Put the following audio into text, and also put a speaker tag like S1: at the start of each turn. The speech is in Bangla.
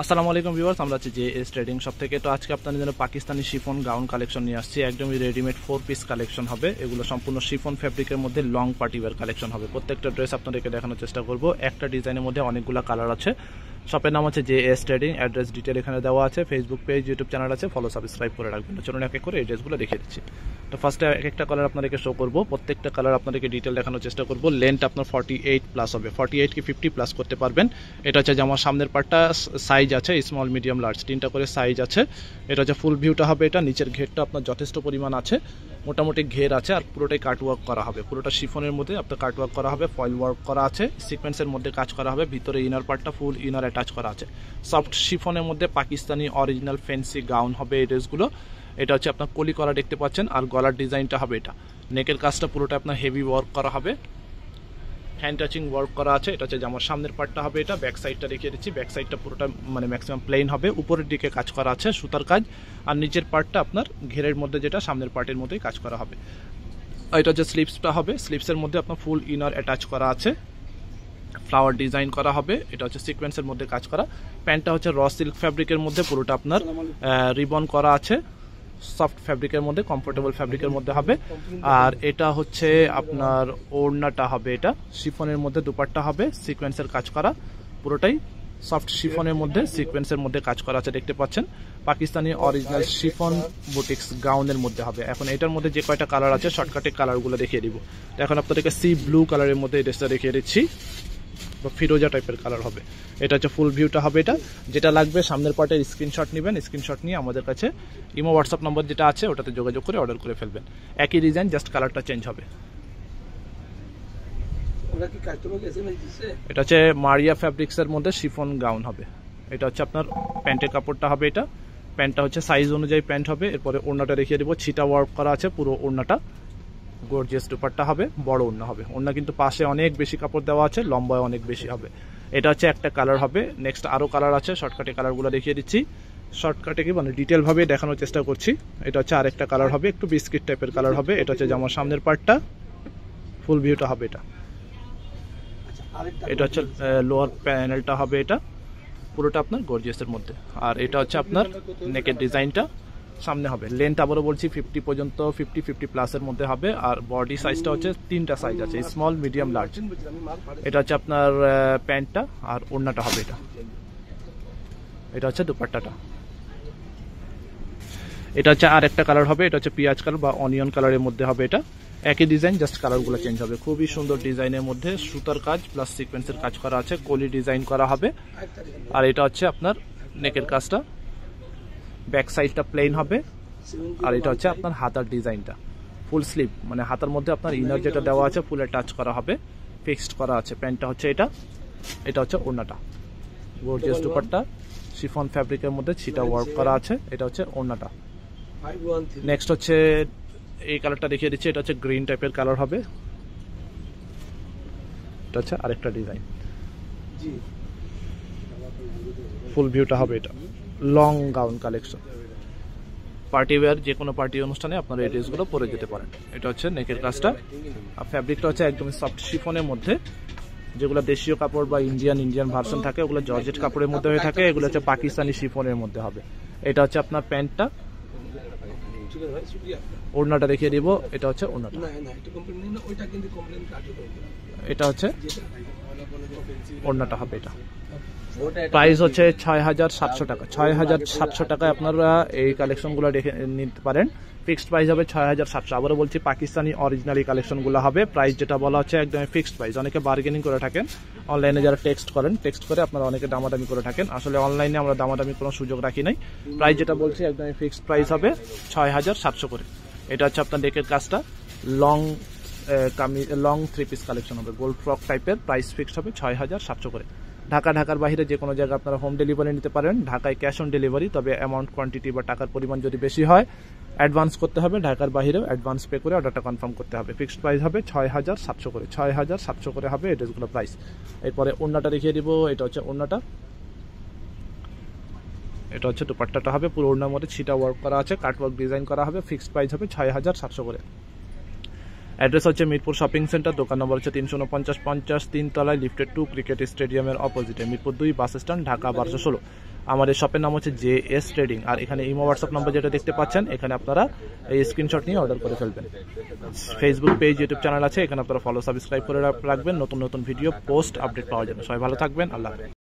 S1: আসসালামু আলাইকুম ভিউয়ার্স, আমরা আছি জেএস ট্রেডিং শপ থেকে। তো আজকে আপনাদের জন্য পাকিস্তানি শিফন গাউন কালেকশন নিয়ে আসছি। একদমই রেডিমেড 4 পিস কালেকশন হবে। এগুলো সম্পূর্ণ শিফন ফ্যাব্রিকের মধ্যে লং পার্টি ওয়্যার কালেকশন হবে। প্রত্যেকটা ড্রেস আপনাদেরকে দেখানোর চেষ্টা করব। একটা ডিজাইনের মধ্যে অনেকগুলো কালার আছে। শপের নাম হচ্ছে জেএস ট্রেডিং। অ্যাড্রেস ডিটেল এখানে দেওয়া আছে। ফেসবুক পেজ, ইউটিউব চ্যানেল আছে, ফলো সাবস্ক্রাইব করে রাখবেন। চলুন এক এক করে এই ড্রেসগুলো দেখিয়ে দিচ্ছি। তো ফার্স্টে এক একটা কালার আপনাদেরকে শো করবো। প্রত্যেকটা কালার আপনাদেরকে ডিটেল দেখানোর চেষ্টা করবো। লেন্থ আপনার 48 প্লাস হবে, 48 কি 50 প্লাস করতে পারবেন। এটা হচ্ছে জামার সামনের পার্টটা সাইজ আছে স্মল, মিডিয়াম, লার্জ, তিনটা করে সাইজ আছে। এটা হচ্ছে ফুল ভিউটা হবে। এটা নিচের ঘেরটা আপনার যথেষ্ট পরিমাণ আছে, মোটামুটি ঘের আছে, আর পুরোটাই কাটওয়ার্ক করা হবে। পুরোটা শিফনের মধ্যে আপনার কাটওয়ার্ক করা হবে, ফয়েল ওয়ার্ক করা আছে, সিকোয়েন্সের মধ্যে কাজ করা হবে। ভিতরে ইনার পার্টটা ফুল ইনার অ্যাটাচ করা আছে। সফট শিফনের মধ্যে পাকিস্তানি অরিজিনাল ফ্যান্সি গাউন হবে এই ড্রেসগুলো। এটা হচ্ছে আপনার কলি করা দেখতে পাচ্ছেন, আর গলার ডিজাইনটা হবে এটা। নেকের কাজটা পুরোটা আপনার হেভি ওয়ার্ক করা হবে, হ্যান্ড টাচিং ওয়ার্ক করা আছে। এটা হচ্ছে জামার সামনের পার্টটা হবে এটা। ব্যাক সাইডটা দেখিয়ে দিচ্ছি। ব্যাক সাইডটা পুরোটা মানে ম্যাক্সিমাম প্লেন হবে, উপরের দিকে কাজ করা আছে সুতার কাজ, আর নিচের পার্টটা আপনার ঘেরের মধ্যে যেটা সামনের পার্টের মধ্যেই কাজ করা হবে। এটা হচ্ছে স্লিপসটা হবে। স্লিপসের মধ্যে আপনার ফুল ইনার অ্যাটাচ করা আছে, ফ্লাওয়ার ডিজাইন করা হবে। এটা হচ্ছে সিকোয়েন্সের মধ্যে কাজ করা। প্যান্টটা হচ্ছে র সিল্ক ফ্যাব্রিকের মধ্যে, পুরোটা আপনার রিবন করা আছে। সফট ফ্যাব্রিকের মধ্যে, কমফোর্টেবল ফ্যাব্রিকের মধ্যে হবে। আর এটা হচ্ছে আপনার ওড়নাটা হবে। এটা শিফনের মধ্যে দুপাট্টা হবে, সিকোয়েন্সের কাজ করা, পুরোটাই সফট শিফনের মধ্যে সিকোয়েন্সের মধ্যে কাজ করা আছে দেখতে পাচ্ছেন। পাকিস্তানি অরিজিনাল শিফন বুটিক্স গাউনের মধ্যে হবে। এখন এটার মধ্যে যে কয়টা কালার আছে শর্টকাটে কালারগুলো দেখিয়ে দিব। এখন আপনাদেরকে সি ব্লু কালারের মধ্যে এই ড্রেসটা দেখিয়ে দিচ্ছি, ফিরোজা টাইপের কালার হবে। এটা হচ্ছে ফুল ভিউটা হবে। এটা যেটা লাগবে সামনের পার্টের স্ক্রিনশট নেবেন, স্ক্রিনশট নিয়ে আমাদের কাছে ইমো হোয়াটসঅ্যাপ নম্বর যেটা আছে ওটাতে যোগাযোগ করে অর্ডার করে ফেলবেন। একই ডিজাইন, জাস্ট কালারটা চেঞ্জ হবে। এটা হচ্ছে মারিয়া ফ্যাব্রিক্সের মধ্যে শিফন গাউন হবে। এটা হচ্ছে আপনার প্যান্টের কাপড়টা হবে। এটা প্যান্টটা হচ্ছে সাইজ অনুযায়ী প্যান্ট হবে। এরপরে ওড়নাটা দেখিয়ে দেবো, ছিটা ওয়ার্ক করা আছে পুরো ওড়নাটা। গর্জিয়াস দুপাট্টা হবে, বড় ওড়না হবে। ওড়না কিন্তু পাশে অনেক বেশি কাপড় দেওয়া আছে, লম্বায় অনেক বেশি হবে। এটা হচ্ছে একটা কালার হবে। নেক্সট আরও কালার আছে, শর্টকাটে কালারগুলো দেখিয়ে দিচ্ছি। শর্টকাটে কি মানে ডিটেলভাবে দেখানোর চেষ্টা করছি। এটা হচ্ছে আরেকটা কালার হবে, একটু বিস্কিট টাইপের কালার হবে। এটা হচ্ছে জামার সামনের পার্টটা, ফুল ভিউটা হবে এটা। এটা হচ্ছে লোয়ার প্যানেলটা হবে। এটা পুরোটা আপনার গর্জিয়াসের মধ্যে। আর এটা হচ্ছে আপনার নেকের ডিজাইনটা সামনে হবে। লেন্থ আবারও বলছি 50 পর্যন্ত, 50 প্লাসের মধ্যে হবে। আর বডি সাইজটা হচ্ছে তিনটা সাইজ আছে, স্মল, মিডিয়াম, লার্জ। এটা হচ্ছে আপনার প্যান্টটা, আর ওড়নাটা হবে এটা। এটা হচ্ছে দুপাট্টাটা। এটা হচ্ছে আর একটা কালার হবে। এটা হচ্ছে পেঁয়াজ কালার বা অনিয়ন কালারের মধ্যে হবে। এটা একই ডিজাইন, জাস্ট কালারগুলো চেঞ্জ হবে। খুবই সুন্দর ডিজাইনের মধ্যে সুতার কাজ প্লাস সিকোয়েন্সের কাজ করা আছে, কলি ডিজাইন করা হবে। আর এটা হচ্ছে আপনার নেকের কাজটা, ব্যাক সাইডটা প্লেন হবে। আর এটা হচ্ছে আপনার হাতার ডিজাইনটা ফুল স্লিভ, মানে হাতার মধ্যে আপনার ইনার যেটা দেওয়া আছে ফুলে টাচ করা হবে, ফিক্সড করা আছে। প্যান্টটা হচ্ছে এটা। এটা হচ্ছে ওড়নাটা, গর্জিয়াস দুপাট্টা শিফন ফ্যাব্রিকের মধ্যে ছিটা ওয়ার্ক করা আছে। এটা হচ্ছে ওড়নাটা। নেক্সট হচ্ছে এই কালারটা দেখিয়ে দিচ্ছি। এটা হচ্ছে গ্রিন টাইপের কালার হবে। এটা হচ্ছে আরেকটা ডিজাইন, ফুল ভিউটা হবে এটা। Long gown collection, party wear, যে কোনো পার্টি অনুষ্ঠানে আপনারা এই ড্রেসগুলো পরে যেতে পারেন। এটা হচ্ছে নেকের কাজটা। আর ফ্যাব্রিকটা হচ্ছে একদম সফট শিফনের মধ্যে। যেগুলো দেশীয় কাপড় বা ইন্ডিয়ান ভার্সন থাকে ওগুলো জর্জেট কাপড়ের মধ্যে হয়ে থাকে, এগুলো হচ্ছে পাকিস্তানি শিফনের মধ্যে হবে। এটা হচ্ছে আপনার প্যান্টটা। ওড়নাটা দেখিয়ে দিব। এটা হচ্ছে ওড়নাটা। এটা হচ্ছে ওড়নাটা হবে এটা। প্রাইস হচ্ছে ৬,৭০০ টাকা। ৬,৭০০ টাকায় আপনারা এই কালেকশনগুলো দেখে নিতে পারেন। ফিক্সড প্রাইস হবে ৬,৭০০। আবারও বলছি পাকিস্তানি অরিজিনাল এই কালেকশনগুলো হবে। প্রাইস যেটা বলা হচ্ছে একদমই ফিক্সড প্রাইস। অনেকে বার্গেনিং করে থাকেন অনলাইনে, যারা টেক্সট করেন, টেক্সট করে আপনারা অনেকে দামাদামি করে থাকেন। আসলে অনলাইনে আমরা দামাদামি কোনো সুযোগ রাখি নাই। প্রাইস যেটা বলছি একদমই ফিক্সড প্রাইস হবে ৬,৭০০ করে। এটা হচ্ছে আপনার নেকের কাজটা। লং 3 পিস কালেকশন হবে, গোল্ড ফ্রক টাইপের। প্রাইস ফিক্সড হবে ৬,৭০০ করে। ঢাকার বাইরে যে কোনো জায়গায় আপনারা হোম ডেলিভারি নিতে পারেন। ঢাকায় ক্যাশ অন ডেলিভারি, তবে অ্যামাউন্ট কোয়ান্টিটি বা টাকার পরিমাণ যদি বেশি হয় অ্যাডভান্স করতে হবে। ঢাকার বাইরেও অ্যাডভান্স পে করে অর্ডারটা কনফার্ম করতে হবে। ফিক্সড প্রাইস হবে ৬,৭০০ করে। ৬,৭০০ করে হবে এই ড্রেসগুলো প্রাইস। এরপরে ওড়নাটা দেখিয়ে দিব। এটা হচ্ছে ওড়নাটা। এটা হচ্ছে দুপাট্টাটা হবে, পুরো ওড়নার মধ্যে ছিটা ওয়ার্ক করা আছে, কাট ওয়ার্ক ডিজাইন করা হবে। ফিক্সড প্রাইস হবে ৬,৭০০ করে। অ্যাড্রেস হচ্ছে মিরপুর শপিং সেন্টার, দোকান নম্বর হচ্ছে ৩৪৯-৫০, ৩ তলায়, লিফটেড 2, ক্রিকেট স্টেডিয়ামের অপোজিটে, মিরপুর 2 বাস স্ট্যান্ড, ঢাকা ১২১৬। আমার এই শপের নাম হচ্ছে JS ট্রেডিং। আর এখানে ইমো হোয়াটসঅ্যাপ নাম্বার যেটা দেখতে পাচ্ছেন, এখানে আপনারা এই স্ক্রিনশট নিয়ে অর্ডার করে ফেলবেন। ফেসবুক পেজ, ইউটিউব চ্যানেল আছে, এখানে আপনারা ফলো সাবস্ক্রাইব করে রাখবেন নতুন নতুন ভিডিও পোস্ট আপডেট পাওয়ার জন্য। সবাই ভালো থাকবেন, আল্লাহ হাফেজ।